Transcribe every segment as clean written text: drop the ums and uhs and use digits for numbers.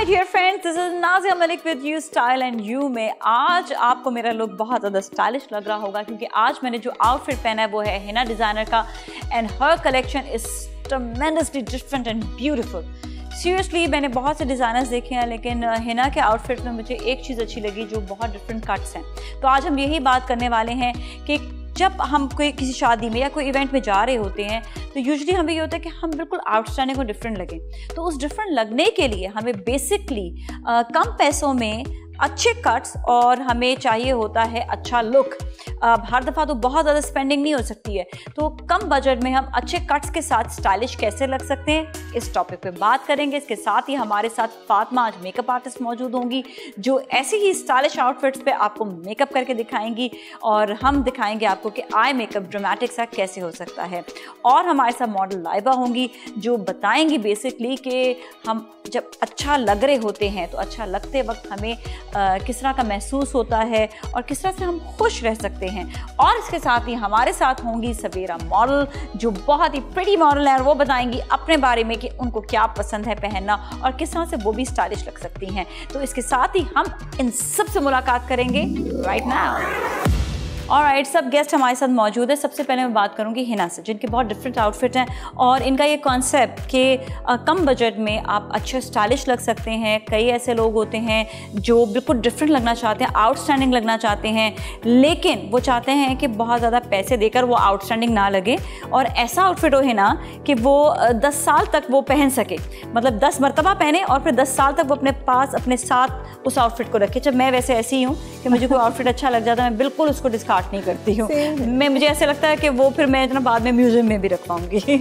Dear friends, this is Nazia Malik with you style and you में। आज आपको मेरा लुक बहुत ज़्यादा स्टाइलिश लग रहा होगा क्योंकि आज मैंने जो आउटफिट पहना है वो है हिना डिज़ाइनर का and her collection is tremendously different and beautiful. Seriously मैंने बहुत से डिज़ाइनर्स देखे हैं लेकिन हिना के आउटफिट में मुझे एक चीज़ अच्छी लगी जो बहुत डिफरेंट कट्स हैं। तो आज हम यही बात करने वाले हैं कि जब हम कोई किसी शादी में या कोई इवेंट में जा रहे होते हैं तो यूजुअली हमें ये होता है कि हम बिल्कुल आउटस्टैंडिंग और डिफरेंट लगें। तो उस डिफरेंट लगने के लिए हमें बेसिकली कम पैसों में अच्छे कट्स और हमें चाहिए होता है अच्छा लुक। हर दफ़ा तो बहुत ज़्यादा स्पेंडिंग नहीं हो सकती है, तो कम बजट में हम अच्छे कट्स के साथ स्टाइलिश कैसे लग सकते हैं, इस टॉपिक पे बात करेंगे। इसके साथ ही हमारे साथ फातिमा आज मेकअप आर्टिस्ट मौजूद होंगी जो ऐसी ही स्टाइलिश आउटफिट्स पे आपको मेकअप करके दिखाएंगी और हम दिखाएंगे आपको कि आई मेकअप ड्रामेटिक सा कैसे हो सकता है। और हमारे साथ मॉडल लाइबा होंगी जो बताएंगी बेसिकली कि हम जब अच्छा लग रहे होते हैं तो अच्छा लगते वक्त हमें किस तरह का महसूस होता है और किस तरह से हम खुश रह सकते हैं। और इसके साथ ही हमारे साथ होंगी सवेरा मॉडल जो बहुत ही प्रिटी मॉडल है और वो बताएंगी अपने बारे में कि उनको क्या पसंद है पहनना और किस तरह से वो भी स्टाइलिश लग सकती हैं। तो इसके साथ ही हम इन सब से मुलाकात करेंगे राइट नाउ। ऑलराइट, सब गेस्ट हमारे साथ मौजूद है। सबसे पहले मैं बात करूंगी हिना से जिनके बहुत डिफरेंट आउटफिट हैं और इनका ये कॉन्सेप्ट कि कम बजट में आप अच्छे स्टाइलिश लग सकते हैं। कई ऐसे लोग होते हैं जो बिल्कुल डिफरेंट लगना चाहते हैं, आउटस्टैंडिंग लगना चाहते हैं, लेकिन वो चाहते हैं कि बहुत ज़्यादा पैसे देकर वो आउटस्टैंडिंग ना लगे और ऐसा आउटफिट हो हिना कि वो 10 साल तक वो पहन सके, मतलब 10 मरतबा पहने और फिर 10 साल तक वो अपने पास अपने साथ उस आउटफिट को रखे। जब मैं वैसे ऐसी ही हूँ कि मुझे कोई आउटफिट अच्छा लग जाता है मैं बिल्कुल उसको डिस्कार्ड नहीं करती हूँ। मुझे ऐसे लगता है कि वो फिर मैं इतना बाद में म्यूजियम में भी रखवाऊंगी।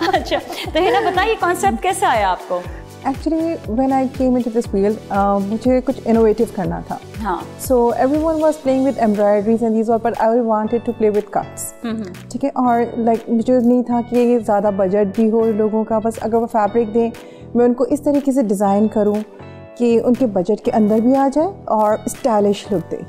अच्छा, तो हिना बताइए कॉन्सेप्ट कैसे आया आपको? Actually, when I came into this field, मुझे कुछ innovative करना था. हाँ. So everyone was playing with embroideries and these all, but I wanted to play with cuts. ठीक है, और like मुझे नहीं था कि ये ज़्यादा बजट भी हो लोगों का, बस अगर वो फैब्रिक दें मैं उनको इस तरीके से डिज़ाइन करूँ कि उनके बजट के अंदर भी आ जाए और स्टाइलिश लुक दे।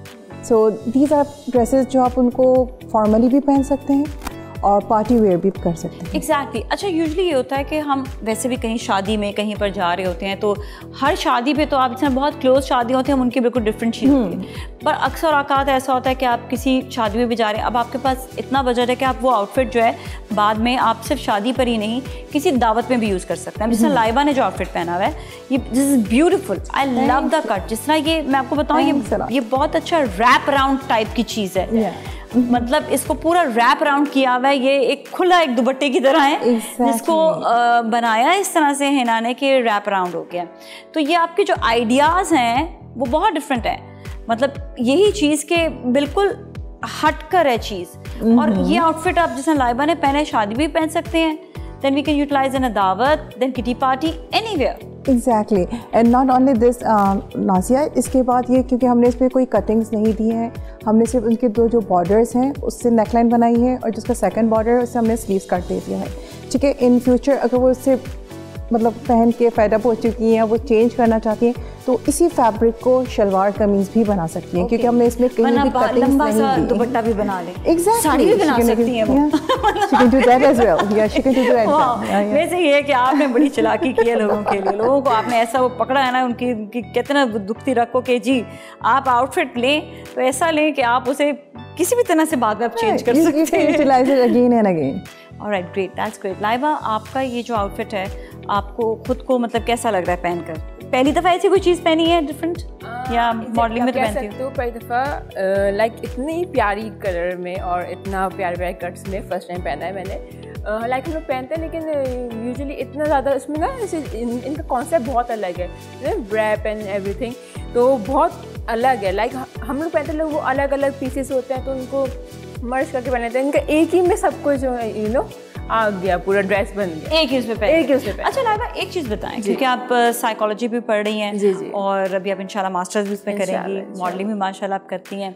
सो दीज आर ड्रेसेस जो आप उनको फॉर्मली भी पहन सकते हैं और पार्टी वेयर भी कर सकते हैं। एग्जैक्टली। अच्छा, यूजुअली ये होता है कि हम वैसे भी कहीं शादी में कहीं पर जा रहे होते हैं तो हर शादी पे तो आप जैसे बहुत क्लोज शादी होती है हम उनकी बिल्कुल डिफरेंट चीज़ होती है, पर अक्सर औकात ऐसा होता है कि आप किसी शादी में भी जा रहे हैं, अब आपके पास इतना बजट है कि आप वो आउटफिट जो है बाद में आप सिर्फ शादी पर ही नहीं किसी दावत में भी यूज़ कर सकते हैं। जैसे लाइबा ने जो आउटफिट पहना हुआ है ये this is beautiful, I love the cut. जिस तरह ये मैं आपको बताऊँ ये बहुत अच्छा रैप अराउंड टाइप की चीज़ है, मतलब इसको पूरा रैप अराउंड किया हुआ है, ये एक खुला एक दुपट्टे की तरह है जिसको बनाया इस तरह से हिना ने कि रैप अराउंड हो गया। तो ये आपके जो आइडियाज़ हैं वो बहुत डिफरेंट है, मतलब यही चीज़ के बिल्कुल हटकर है चीज़। और ये आउटफिट आप जैसे लाइबा ने पहने शादी भी पहन सकते हैं, then we can utilize in a दावत, then kitty party, anywhere. Exactly, and not only this, Nazia, इसके बाद ये क्योंकि हमने इसमें कोई कटिंग्स नहीं दी हैं, हमने सिर्फ उनके दो जो बॉर्डर्स हैं उससे नेकलाइन बनाई है और जिसका सेकंड बॉर्डर है उससे हमने स्लीव्स काट दे दिया है। ठीक है, इन फ्यूचर अगर वो उससे मतलब पहन के फेड अप हो चुकी हैं, वो चेंज करना चाहती हैं तो इसी फैब्रिक को शलवार कमीज भी बना सकती हैं, क्योंकि हमने इसमें कहीं भी कटिंग्स नहीं दी। दुपट्टा भी बना ले, Exactly, साड़ी भी बना सकती हैं वो। She can do that as well. Yeah, she can do that. वैसे ये है कि आपने बड़ी चालाकी की है लोगों के लिए, लोगों को आपने ऐसा वो पकड़ा है ना, उनकी कितना दुखती रखो कि जी आप आउटफिट लें तो ऐसा लें कि आप उसे किसी भी तरह से बाद में आप चेंज कर सकते हैं। You can utilize it again and again. Alright, great, that's great. Laiba, आपका ये जो आउटफिट है आपको खुद को मतलब कैसा लग रहा है पहनकर? पहली दफ़ा ऐसी कोई चीज़ पहनी है डिफरेंट या मॉडलिंग में तो पहनती हो? पहली दफ़ा लाइक इतनी प्यारी कलर में और इतना प्यारे प्यारे कट्स में फर्स्ट टाइम पहना है मैंने। लाइक हम लोग पहनते हैं, लेकिन यूजुअली इतना ज़्यादा इसमें ना इनका कॉन्सेप्ट बहुत अलग है, रैप एंड एवरीथिंग, तो बहुत अलग है। लाइक हम लोग पहनते लोग वो अलग अलग पीसेस होते हैं, तो उनको मर्ज करके पहन लेते हैं। इनका एक ही में सब कुछ जो है आ गया, पूरा ड्रेस बन गया एक ही उसमें पहन। अच्छा लाइबा, एक चीज़ बताएं, क्योंकि आप साइकोलॉजी भी पढ़ रही हैं जी जी, और अभी आप इंशाल्लाह मास्टर्स भी उसमें करेंगी, मॉडलिंग भी माशाल्लाह आप करती हैं।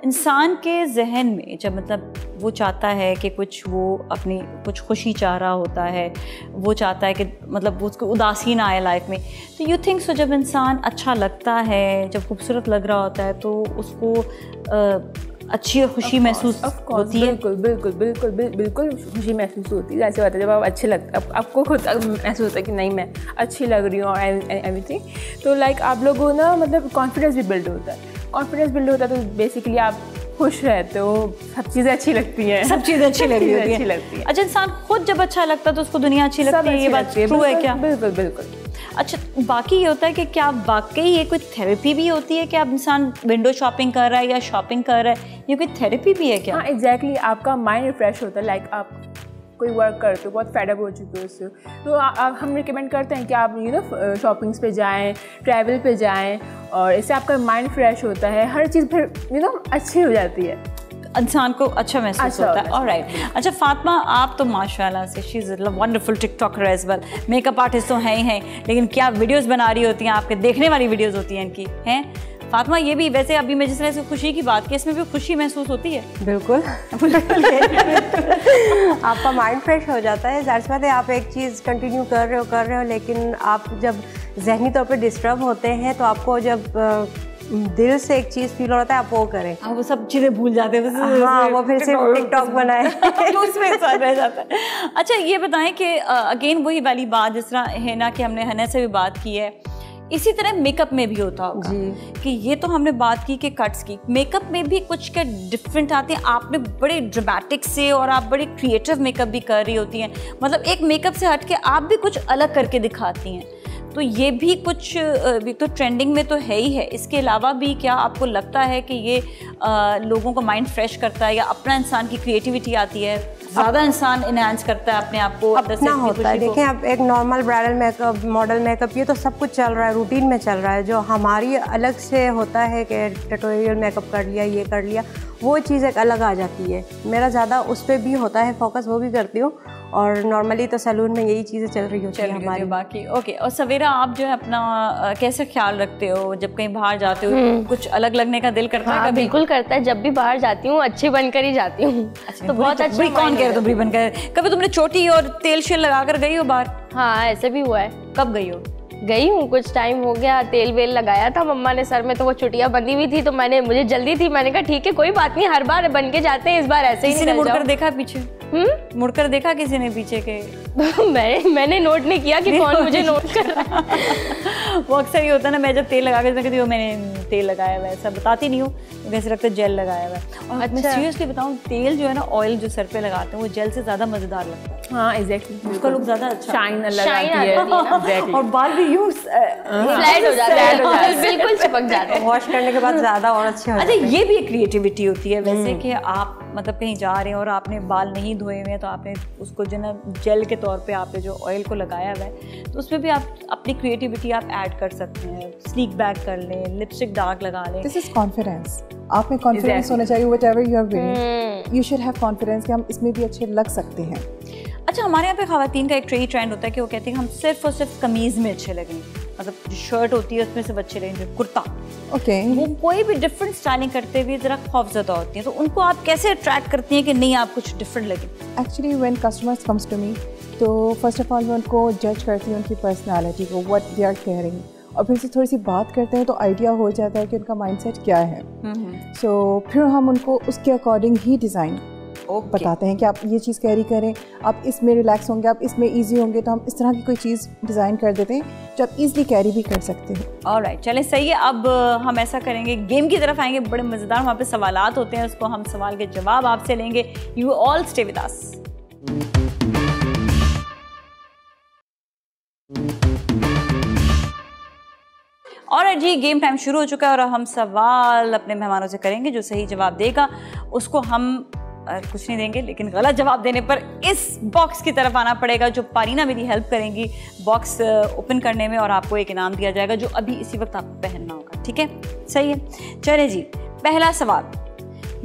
इंसान के जहन में जब मतलब वो चाहता है कि कुछ वो अपनी कुछ खुशी चाह रहा होता है, वो चाहता है कि मतलब वो उसको उदासी ना आए लाइफ में, तो यू थिंक सो जब इंसान अच्छा लगता है, जब खूबसूरत लग रहा होता है, तो उसको अच्छी खुशी महसूस होती है? बिल्कुल बिल्कुल बिल्कुल बिल्कुल खुशी महसूस होती है। ऐसे बात है जब आप अच्छे लगता है, आपको खुद महसूस होता है कि नहीं मैं अच्छी लग रही हूँ और एवरीथिंग, तो लाइक आप लोगों ना मतलब कॉन्फिडेंस भी बिल्ड होता है। कॉन्फिडेंस बिल्ड होता है तो बेसिकली आप खुश रहते हो, सब चीज़ें अच्छी लगती हैं, सब चीज़ें अच्छी लगती है। अच्छा, इंसान खुद जब अच्छा लगता है तो उसको दुनिया अच्छी लगती है, ये बात ट्रू है क्या? बिल्कुल बिल्कुल। अच्छा, बाकी ये होता है कि क्या वाकई ये कोई थेरेपी भी होती है कि आप इंसान विंडो शॉपिंग कर रहा है या शॉपिंग कर रहा है, ये कोई थेरेपी भी है क्या? हाँ एग्जैक्टली, आपका माइंड रिफ्रेश होता है। लाइक आप कोई वर्क करते हो, बहुत फेड अप हो चुके हो उससे, तो हम रिकमेंड करते हैं कि आप शॉपिंग्स पे जाएं, ट्रैवल पे जाएं, और इससे आपका माइंड फ्रेश होता है, हर चीज़ फिर अच्छी हो जाती है, इंसान को अच्छा महसूस होता है। ऑलराइट। अच्छा फातिमा, आप तो माशाल्लाह से she is a wonderful TikToker as well, makeup artist तो हैं ही हैं, लेकिन क्या वीडियोस बना रही होती हैं, आपके देखने वाली वीडियोस होती हैं इनकी, हैं फातिमा? ये भी वैसे अभी मैं जिस तरह से खुशी की बात की, इसमें भी खुशी महसूस होती है? बिल्कुल आपका माइंड फ्रेश हो जाता है। ज़ाहिर सी बात है, आप एक चीज़ कंटिन्यू कर रहे हो, लेकिन आप जब जहनी तौर पे डिस्टर्ब होते हैं तो आपको जब दिल से एक चीज़ फील होता है आप वो करें, आप वो सब चीज़ें भूल जाते हैं। हाँ, वो फिर सिर्फ टिकटॉक बनाए तो उसमें इंसान रह जाता है। अच्छा ये बताएं कि अगेन वही वाली बात जिस तरह है ना कि हमने हना से भी बात की है, इसी तरह मेकअप में भी होता होगा कि ये तो हमने बात की कि कट्स की, मेकअप में भी कुछ क्या डिफरेंट आते हैं? आपने बड़े ड्रामेटिक से और आप बड़े क्रिएटिव मेकअप भी कर रही होती हैं, मतलब एक मेकअप से हट के आप भी कुछ अलग करके दिखाती हैं, तो ये भी कुछ तो ट्रेंडिंग में तो है ही है। इसके अलावा भी क्या आपको लगता है कि ये लोगों का माइंड फ्रेश करता है, या अपना इंसान की क्रिएटिविटी आती है, ज़्यादा इंसान इनहांस करता है अपने आप को, अपना होता है? देखिए, अब एक normal bridal makeup, model makeup, ये तो सब कुछ चल रहा है, रूटीन में चल रहा है। जो हमारी अलग से होता है कि ट्यूटोरियल मेकअप कर लिया, ये कर लिया, वो चीज़ एक अलग आ जाती है। मेरा ज़्यादा उस पर भी होता है फोकस, वो भी करती हूँ, और नॉर्मली तो सैलून में यही चीज़ें चल रही होती है हमारी। बाकी ओके। और सवेरा आप जो है अपना कैसे ख्याल रखते हो जब कहीं बाहर जाते हो? कुछ अलग लगने का दिल करता है? बिल्कुल करता है, जब भी बाहर जाती हूँ अच्छी बनकर ही जाती हूँ। तो बहुत अच्छा। कौन कह रहे तुम बनकर? कभी तुमने चोटी और तेल शेल लगा कर गई हो बाहर? हाँ ऐसे भी हुआ है। कब गई हो? गई हूँ, कुछ टाइम हो गया, तेल वेल लगाया था मम्मा ने सर में, तो वो चुटियाँ बंधी हुई थी, तो मुझे जल्दी थी, मैंने कहा ठीक है कोई बात नहीं, हर बार बन के जाते हैं, इस बार ऐसे ही किसी ने मुड़कर देखा पीछे? मुड़कर देखा किसी ने पीछे के? मैंने नोट नहीं किया कि कौन मुझे नोट कर रहा है। वो अक्सर ये होता है ना, मैं जब तेल लगा के कहती हूँ मैंने तेल लगाया हुआ है, ऐसा बताती नहीं हूँ, वैसे लगता है जेल लगाया हुआ है। और मैं सीरियसली बताऊँ, तेल जो है ना, ऑयल जो सर पे लगाते हैं वो जेल से ज़्यादा मज़ेदार लगता है। हाँ एग्जैक्टली, उसका लुक ज़्यादा अच्छा, शाइन अलग आती है, और बाल भी यूज फ्लैट हो जाता है, बिल्कुल चिपक जाता है, वॉश करने के बाद ज़्यादा और अच्छे हो जाते हैं। अच्छा ये भी एक क्रिएटिविटी होती है वैसे कि आप मतलब कहीं जा रहे हैं और आपने बाल नहीं धोए हुए हैं, तो आपने उसको जो ना जेल के तौर पे आपने जो ऑयल को लगाया हुआ है, तो उसमें भी आप अपनी क्रिएटिविटी आप ऐड कर सकते हैं, स्लीक बैक कर लें, लिपस्टिक डार्क लगा लें। This is confidence. आप में कॉन्फिडेंस होना चाहिए, whatever you are wearing you should have confidence कि हम इसमें भी अच्छे लग सकते हैं। अच्छा हमारे यहाँ पे ख़वातीन का एक ट्रेंड होता है कि वो कहते हैं हम सिर्फ और सिर्फ कमीज़ में अच्छे लगेंगे, मतलब जो शर्ट होती है उसमें सिर्फ अच्छे लगेंगे, कुर्ता। वो कोई भी डिफरेंट स्टाइलिंग करते हुए ज़रा खौफज़दा होती हैं, तो उनको आप कैसे अट्रैक्ट करती हैं कि नहीं आप कुछ डिफरेंट लगें? Actually when customers comes to me, तो फर्स्ट ऑफ ऑल मैं उनको जज करती हूँ उनकी पर्सनैलिटी को, व्हाट दे आर केयरिंग, और फिर से थोड़ी सी बात करते हैं तो आइडिया हो जाता है कि उनका माइंडसेट क्या है। सो फिर हम उनको उसके अकॉर्डिंग ही डिज़ाइन बताते हैं कि आप ये चीज़ कैरी करें, आप इसमें रिलैक्स होंगे, आप इसमें इजी होंगे, तो हम इस तरह की कोई चीज़ डिज़ाइन कर देते हैं जो आप इजीली कैरी भी कर सकते हैं। ऑलराइट, चलें सही है। अब हम ऐसा करेंगे, गेम की तरफ आएंगे, बड़े मज़ेदार वहाँ पे सवालात होते हैं, उसको हम सवाल के जवाब आपसे लेंगे। You all stay with us. और जी गेम टाइम शुरू हो चुका है और हम सवाल अपने मेहमानों से करेंगे, जो सही जवाब देगा उसको हम कुछ नहीं देंगे, लेकिन गलत जवाब देने पर इस बॉक्स की तरफ आना पड़ेगा जो पारीना मेरी हेल्प करेंगी बॉक्स ओपन करने में, और आपको एक इनाम दिया जाएगा जो अभी इसी वक्त आपको पहनना होगा। ठीक है, सही है। चले जी, पहला सवाल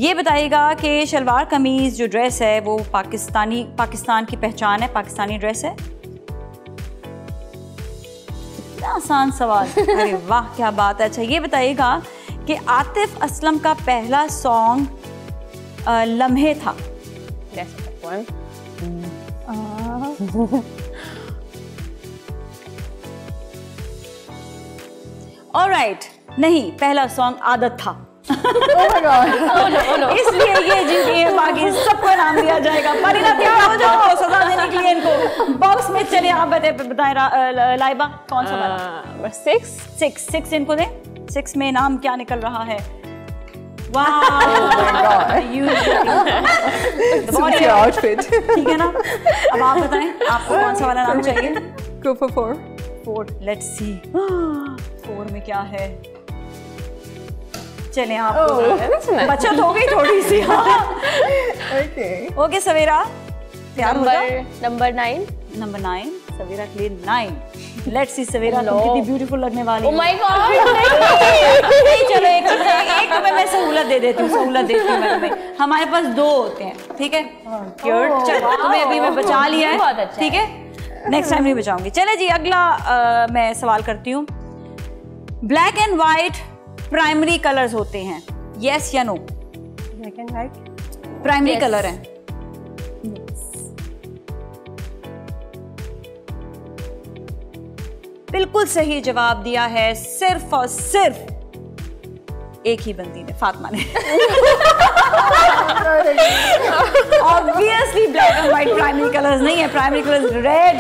ये बताइएगा कि शलवार कमीज जो ड्रेस है वो पाकिस्तान की पहचान है, पाकिस्तानी ड्रेस है। आसान सवाल, अरे वाह क्या बात है। अच्छा ये बताइएगा कि आतिफ असलम का पहला सॉन्ग लम्हे था। ऑलराइट, नहीं, पहला सॉन्ग आदत था। इसलिए ये जीत गए, बाकी सबको इनाम दिया जाएगा। पारीना तैयार हो जाओ सजा देने के लिए इनको बॉक्स में। चलिए आप बताएं लाइबा कौन सा वाला? 6 इनको दें। 6 में इनाम क्या निकल रहा है? ठीक है ना, अब आप बताएं आपको कौन सा वाला नाम चाहिए? Go for 4. लेट्स सी 4 में क्या है। चलें, आपको बचत हो गई थोड़ी सी। ओके सवेरा तैयार हो जाओ। नंबर 9 सवेरा के लिए 9। लेट्स सी सवेरा तुम कितनी ब्यूटीफुल लगने वाली हो। ओह माय गॉड। चलो एक तो मैं सहूलत दे देती हूँ, मैं तुम्हें। हमारे पास 2 होते हैं, ठीक है। चलो तुम्हें अभी मैं बचा लिया है, ठीक है, नेक्स्ट टाइम नहीं बचाऊंगी। चले जी, अगला मैं सवाल करती हूँ। Black and white primary colours होते हैं, यस या no? Black and white primary colour है। बिल्कुल सही जवाब दिया है, सिर्फ और सिर्फ एक ही बंदी ने, फातिमा ने। Obviously black and white primary colours नहीं है। Primary colours red,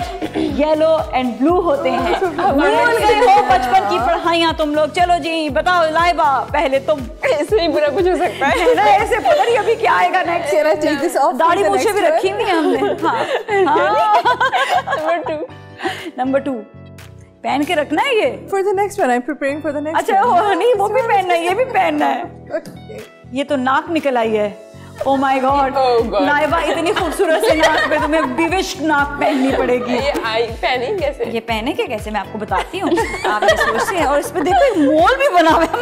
yellow and blue होते हैं। भूल गए हो बचपन की पढ़ाइयाँ तुम लोग। चलो जी बताओ लाइबा, पहले तुम। इसमें बुरा कुछ हो सकता है ना, ऐसे पता नहीं अभी क्या आएगा नेक्स्ट। दाढ़ी मूछे भी रखी हुई है हमने। नंबर 2 पहन के रखना है ये। For the next one, I'm preparing for the next अच्छा one. नहीं, वो भी पहनना है, ये भी पहनना है। Okay. ये तो नाक निकल आई है। Oh my God. लाइबा इतनी खूबसूरत से नाक पे तुम्हें बिविश नाक पहननी पड़ेगी। ये पहनी कैसे? ये पहने के कैसे मैं आपको बताती हूँ। आप ये सोचते हैं, और इस पे देखो एक मोल भी बना हुआ है। ये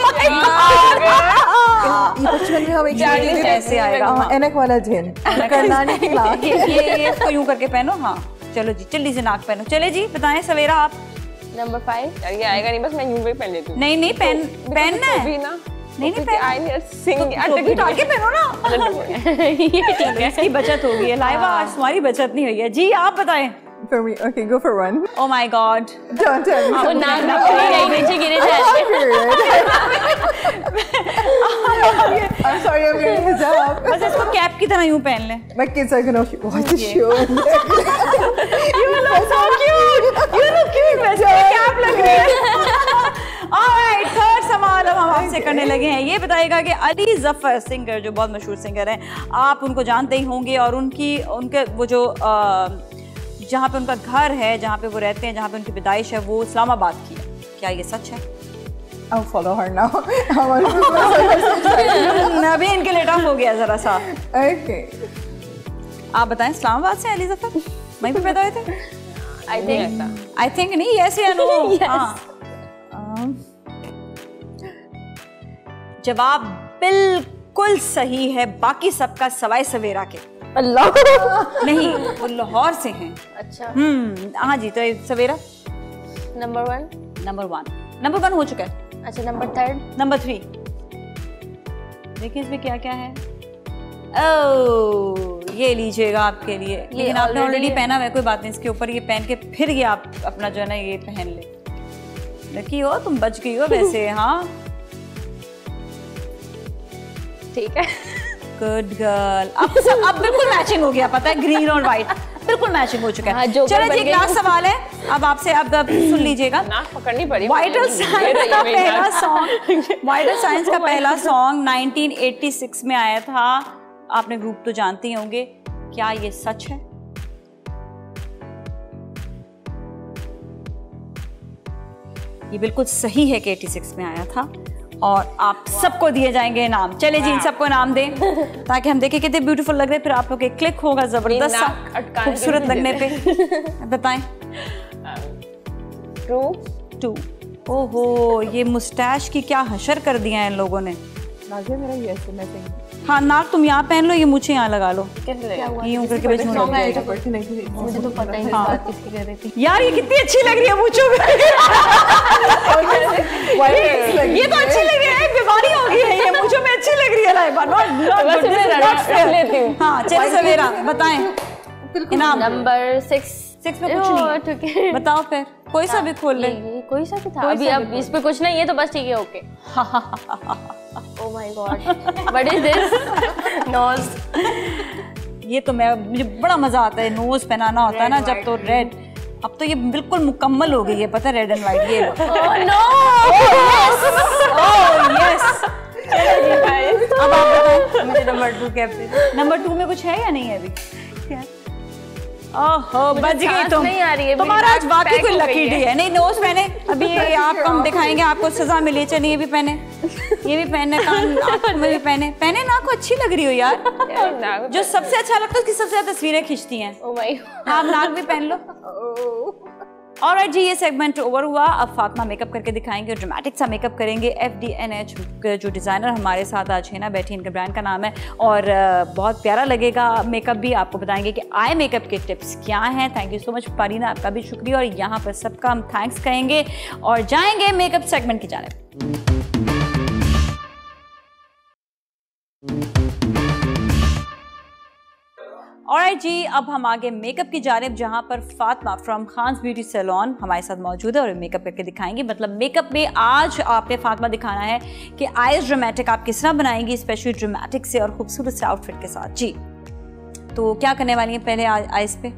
बचपन में हम एक ऐसे आएगा एनक वाला जिन करनाने की लाख। ये इसको यूं करके पहनो। हाँ चलो जी, जल्दी से नाक पहनो। चले जी बताएं सवेरा आप। नंबर 5। यार ये आएगा नहीं, बस मैं यूं भी पहन लेती हूँ। नहीं पहनना है। भी ना, नहीं आई नहीं सिंग उतार के पहनो ना। ये ठीक है, इसकी बचत हो गई है। लाइबा आज तुम्हारी बचत नहीं हुई है जी, आप बताएं। For me, okay, go for 1. Oh my God. Don't tell me. वो नाक नीचे गिरे जाएंगे। I'm sorry, I'm wearing hijab. बस इसको कैप की तरह यूं पहन लें। My kids are gonna watch the show. You look so cute. You look cute वैसे कैप लग रही है। Alright, थर्ड सवाल अब हम आपसे करने लगे हैं। ये बताइएगा कि अली जफर सिंगर जो बहुत मशहूर सिंगर हैं, आप उनको जानते ही होंगे, और उनके वो जो जहाँ पे उनका घर है, जहाँ पे वो रहते हैं, जहाँ पे उनकी पैदाइश है, वो इस्लामाबाद की है। क्या ये सच है? I'll follow her now. अभी इनके लिए टफ हो गया जरा सा। Okay. आप बताएं, इस्लामाबाद से अली जफर वहीं पे पैदा हुए थे? आई थिंक नहीं, यस या नो? जवाब बिल्कुल सही है, बाकी सबका सवाए सवेरा के। अल्लाह नहीं, वो लाहौर से हैं। अच्छा। हाँ जी, तो सवेरा नंबर 1 हो चुका है। अच्छा, नंबर 3। नंबर 3 देखिए इसमें क्या क्या है। ओह, ये लीजिएगा आपके लिए, लेकिन आपने ऑलरेडी पहना हुआ है, कोई बात नहीं, इसके ऊपर ये पहन के फिर ये आप अपना जो है ना ये पहन ले। लकी हो तुम, बच गई हो वैसे। हाँ ठीक है, गुड गर्ल। अब बिल्कुल मैचिंग हो गया, पता है, ग्रीन और व्हाइट बिल्कुल मैचिंग हो चुका है। चलो जी, एक लास्ट सवाल है अब आपसे, अब सुन लीजिएगा। नाक पकड़नी पड़ी। वाइटल साइंस का पहला सॉन्ग, वाइटल साइंस का पहला सॉन्ग 1986 में आया था। आपने ग्रुप तो जानते ही होंगे, क्या ये सच है? ये बिल्कुल सही है कि 86 में आया था। और आप सबको दिए जाएंगे इनाम। चले जी इन सबको इनाम दें ताकि हम देखें कितने ब्यूटीफुल लग रहे हैं, फिर आप लोग के क्लिक होगा जबरदस्त सा खूबसूरत लगने पे। बताएं। 2। ओहो, ये मुस्टैश की क्या हशर कर दिया है इन लोगों ने। नाज़िया मेरा ये ऐसे मैं सही। हाँ नाक तुम यहाँ पहन लो, ये मुझे यहाँ लगा लो, यूं करके बीच में लग जाएगा। मुझे तो पता ही नहीं बात किसकी कर रही थी। यार ये कितनी अच्छी लग रही है मूंछों में। ये तो अच्छी लग रही है, बीमारी हो गई है ये, मूंछों में अच्छी लग रही है लाइबा। हाँ चलिए सवेरा बताएं इनाम। नंबर 6 में कुछ नहीं है। ठीक है बताओ फिर कोई सा भी खोल ले। कोई सा भी था अभी, अब इस पे कुछ नहीं है तो बस ठीक है। Okay. Oh my god, what is this? Nose. ये तो मुझे बड़ा मजा आता है नोज पहनाना होता है ना जब, तो रेड। अब तो ये बिल्कुल मुकम्मल हो गई है, पता है, रेड एंड व्हाइट। ये ओह नो, यस। अब आप बताएं मुझे नंबर 2 कैप्टन। नंबर 2 में कुछ है या नहीं है अभी? ओहो बच गई तुम। नहीं आ रही है तुम्हारा आज वाकई कोई लकी डे है। नहीं नोज पहने अभी ये आपको हम दिखाएंगे, आपको सजा मिली। चलिए ये भी पहने, ये भी पहने, कान आँख में भी पहने ना, को अच्छी लग रही हो यार। जो सबसे अच्छा लगता है उसकी सबसे ज्यादा तस्वीरें खींचती हैं। ओह माय गॉड, आप नाक भी पहन लो। ऑलराइट जी, ये सेगमेंट ओवर हुआ। अब फातिमा मेकअप करके दिखाएंगे, ड्रामेटिक सा मेकअप करेंगे। FDNH जो डिज़ाइनर हमारे साथ आज है ना बैठी, इनके ब्रांड का नाम है, और बहुत प्यारा लगेगा मेकअप भी। आपको बताएंगे कि आई मेकअप के टिप्स क्या हैं। थैंक यू सो मच पारीना, आपका भी शुक्रिया, और यहाँ पर सबका हम थैंक्स कहेंगे और जाएंगे मेकअप सेगमेंट की जानिब। ऑलराइट जी, अब हम आगे मेकअप की जानिब, जहाँ पर Fatima from Khan's beauty salon हमारे साथ मौजूद है और मेकअप करके दिखाएंगी। मतलब मेकअप में आज आपने फातिमा दिखाना है कि आईज ड्रामेटिक आप किस तरह बनाएंगी, स्पेशली ड्रामेटिक से और खूबसूरत से आउटफिट के साथ। जी तो क्या करने वाली हैं पहले आईज पे?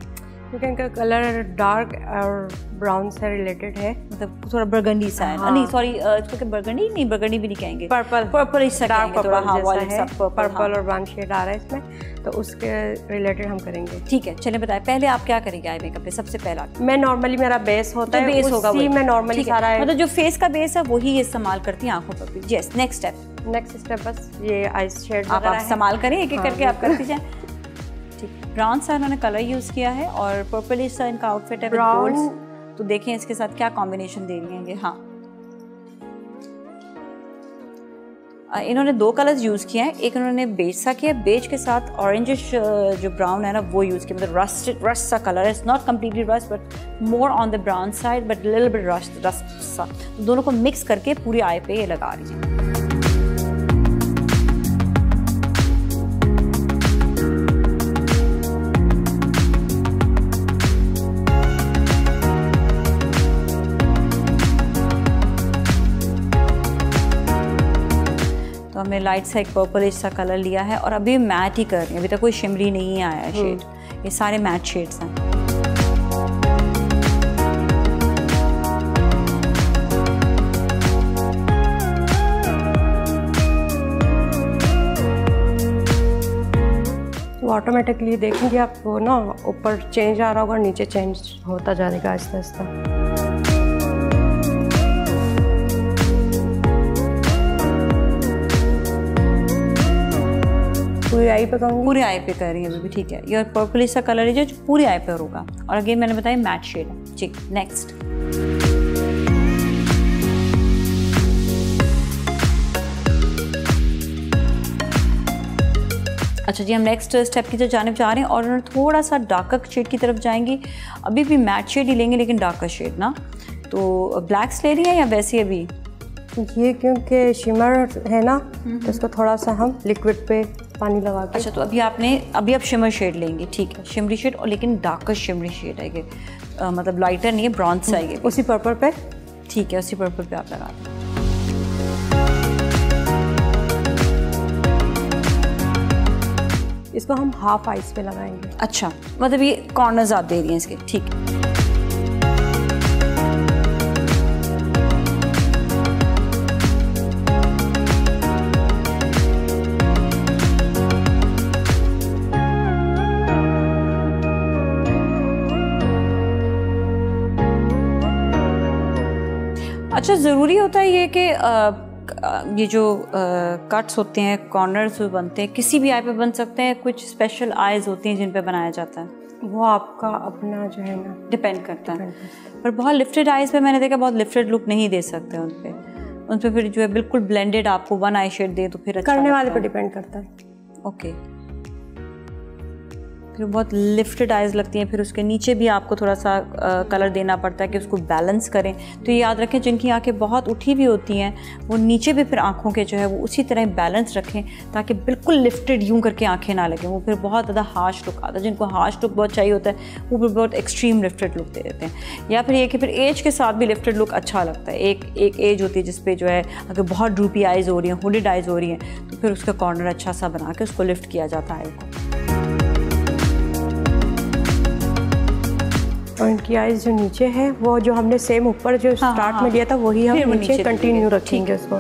क्योंकि इनका कलर डार्क और ब्राउन से रिलेटेड है, मतलब थोड़ा बर्गंडी सा है। नहीं सॉरी, इसको क्या बर्गंडी नहीं, बर्गंडी भी नहीं कहेंगे, पर्पल इस डार्क थोड़ा है, पर्पल और ब्राउन शेड आ रहा है इसमें, तो उसके रिलेटेड हम करेंगे। ठीक है, चलिए बताएं पहले आप क्या करेंगे आई मेकअप पे? सबसे पहला मैं नॉर्मली मेरा बेस होता है, बेस होगा वही, मैं नॉर्मली सारा मतलब जो फेस का बेस है वही इस्तेमाल करती हैं आंखों पर भी। यस, नेक्स्ट स्टेप बस ये आई शेड आप इस्तेमाल करें, एक एक करके आप करती जाएं। ब्राउन सा इन्होंने कलर यूज किया है और पर्पलिश सा इनका आउटफिट है ब्राउन। तो देखें इसके साथ क्या कॉम्बिनेशन दे रही हैं। हाँ इन्होंने 2 कलर्स यूज किए हैं, एक इन्होंने बेज सा किया, बेज के साथ ऑरेंजिश जो ब्राउन है ना वो यूज किया, मतलब रस्ट सा कलर है। It's not completely rust but more on the brown side, but little bit rust सा। दोनों को मिक्स करके पूरी आई पे ये लगा लीजिए। तो हमने लाइट सा एक पर्पलिश सा कलर लिया है और अभी मैट ही कर रही है, अभी तक कोई शिमरी नहीं आया है शेड, ये सारे मैट शेड्स हैं। तो ऑटोमेटिकली देखेंगे आप वो ना ऊपर चेंज आ रहा होगा, नीचे चेंज होता जाएगा आहिस्ता आहिस्ता। पूरी आई पे करूँगी? पूरी आई पे कर रही है अभी भी, ठीक है। ये पर्पलिश सा कलर है जो पूरी आई पे होगा, और अगेन मैंने बताया मैट शेड है। ठीक, नेक्स्ट। अच्छा जी, हम नेक्स्ट स्टेप की जानिब जा रहे हैं और थोड़ा सा डार्कर शेड की तरफ जाएंगी। अभी भी मैट शेड ही लेंगे लेकिन डार्कर शेड ना। तो ब्लैक्स ले रही है या वैसे अभी? ये क्योंकि शिमर है ना तो इसको थोड़ा सा हम लिक्विड पे पानी लगा के। अच्छा, तो अभी आप शिमर शेड लेंगे, ठीक है, शिमरी शेड, और लेकिन डार्कर शिमरी शेड है ये, मतलब लाइटर नहीं है, ब्रॉन्ज सा है। उसी पर्पल पे, ठीक है, उसी पर्पल पे आप लगा दें। इसको हम हाफ आइज पे लगाएंगे। अच्छा, मतलब ये कॉर्नर्स आप दे रही हैं इसके, ठीक है। अच्छा, ज़रूरी होता है ये कि ये जो कट्स होते हैं, कॉर्नर्स जो बनते हैं, किसी भी आई पे बन सकते हैं? कुछ स्पेशल आईज होती हैं जिन पे बनाया जाता है? वो आपका अपना जो है ना डिपेंड करता है। पर बहुत लिफ्टेड आईज पे मैंने देखा बहुत लिफ्टेड लुक नहीं दे सकते उन पे फिर जो है बिल्कुल ब्लेंडेड आपको वन आई शेड दे तो फिर अच्छा करने वाले पे डिपेंड करता है। ओके, फिर बहुत लिफ्टेड आइज़ लगती हैं, फिर उसके नीचे भी आपको थोड़ा सा कलर देना पड़ता है कि उसको बैलेंस करें। तो ये याद रखें जिनकी आंखें बहुत उठी हुई होती हैं वो नीचे भी फिर आंखों के जो है वो उसी तरह बैलेंस रखें ताकि बिल्कुल लिफ्टेड यूं करके आंखें ना लगें, वो फिर बहुत ज़्यादा हार्श लुक आता है। जिनको हार्श लुक बहुत चाहिए होता है वो फिर बहुत एक्सट्रीम लिफ्टेड लुक दे देते हैं। या फिर ये कि फिर एज के साथ भी लिफ्टेड लुक अच्छा लगता है। एक एज होती है जिसपे जो है अगर बहुत ड्रूपी आइज़ हो रही हैं, हुडेड आइज़ हो रही हैं, तो फिर उसका कॉर्नर अच्छा सा बना के उसको लिफ्ट किया जाता है। और इनकी आइज़ जो नीचे है वो जो हमने सेम ऊपर जो स्टार्ट में लिया था वही हम नीचे कंटिन्यू रखेंगे उसको।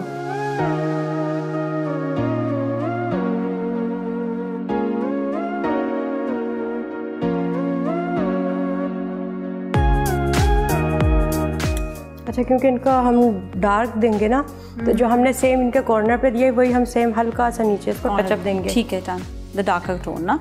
अच्छा, क्योंकि इनका हम डार्क देंगे ना तो जो हमने सेम इनके कॉर्नर पे दिए वही हम सेम हल्का सा नीचे इसको टचअप देंगे। ठीक है, डन। द डार्कर टोन ना।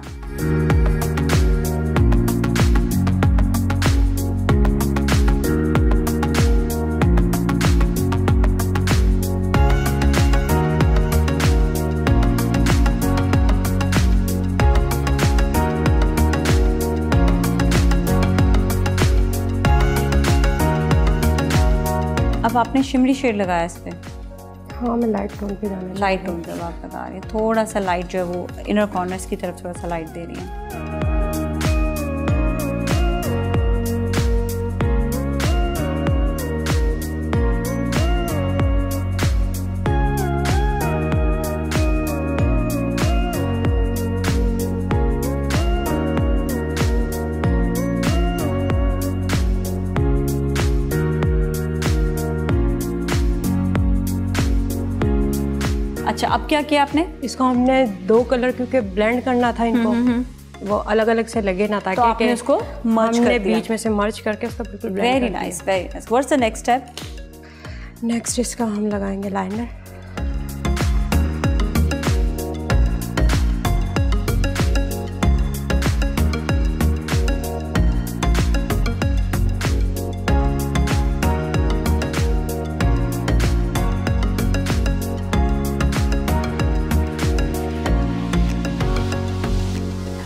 अब आपने शिमरी शेड लगाया इस पे? हाँ, मैं लाइट टोन पे जाना, लाइट टोन जब आप लगा रही हैं थोड़ा सा लाइट जो है वो इनर कॉर्नर्स की तरफ थोड़ा सा लाइट दे रही हैं। अच्छा, अब क्या किया आपने? इसको हमने दो कलर क्योंकि ब्लेंड करना था इनको, वो अलग अलग से लगे ना ताकि तो आपने इसको मर्ज कर दिया, बीच में से मर्ज करके उसका बिल्कुल ब्लेंड कर दिया। Very nice, very nice. What's the next step? Next इसका हम लगाएंगे लाइनर।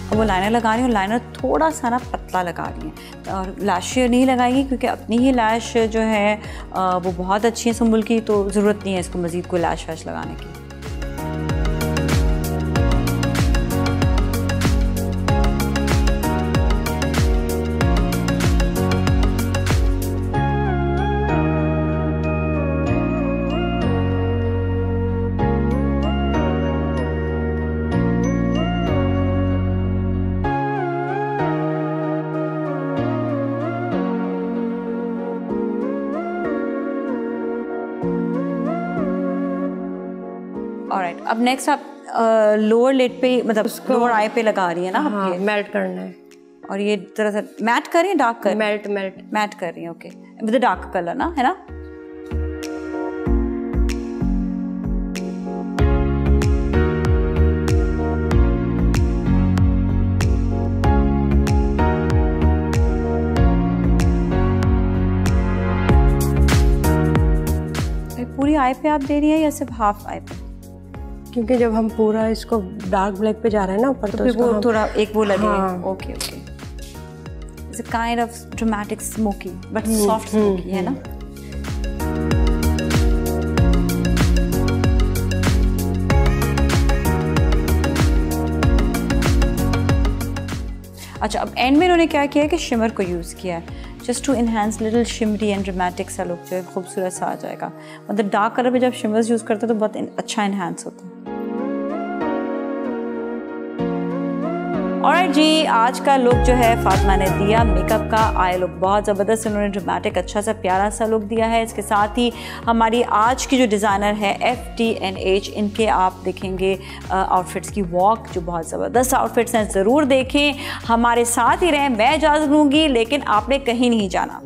वो लाइनर लगा रही हूँ, लाइनर थोड़ा सा ना पतला लगा रही है और लैश नहीं लगाएंगी क्योंकि अपनी ही लैश जो है वो बहुत अच्छी है सुंबुल की, तो ज़रूरत नहीं है इसको मज़ीद कोई लैश वैश लगाने की। ऑलराइट, अब नेक्स्ट आप लोअर लिड पे मतलब लोअर आई पे लगा रही है ना? हाँ, मेल्ट करना है। और ये तरह से मैट कर रही है, डार्क कर? मेल्ट कर रही है। ओके, विद डार्क कलर ना, है ना? पूरी आई पे आप दे रही है या सिर्फ हाफ आई पे? क्योंकि जब हम पूरा इसको डार्क ब्लैक पे जा रहे हैं ना ऊपर, तो फिर वो थोड़ा एक वो लगे। हाँ। Okay okay, it's a kind of dramatic smoky but soft smoky, है ना? अच्छा, अब एंड में इन्होंने क्या किया है कि शिमर को यूज़ किया है just to enhance little shimmery and dramatic सा लुक जो है खूबसूरत सा आ जाएगा। मतलब डार्क कलर पे जब शिमर्स यूज़ करते हैं तो बहुत अच्छा इन्हांस होता है। ऑलराइट जी, आज का लुक जो है फातिमा ने दिया मेकअप का आई लुक बहुत ज़बरदस्त, उन्होंने ड्रामेटिक अच्छा सा प्यारा सा लुक दिया है। इसके साथ ही हमारी आज की जो डिज़ाइनर है FT&H, इनके आप देखेंगे आउटफिट्स की वॉक जो बहुत ज़बरदस्त आउटफिट्स हैं, ज़रूर देखें, हमारे साथ ही रहें। मैं इजाज़त लूँगी लेकिन आपने कहीं नहीं जाना।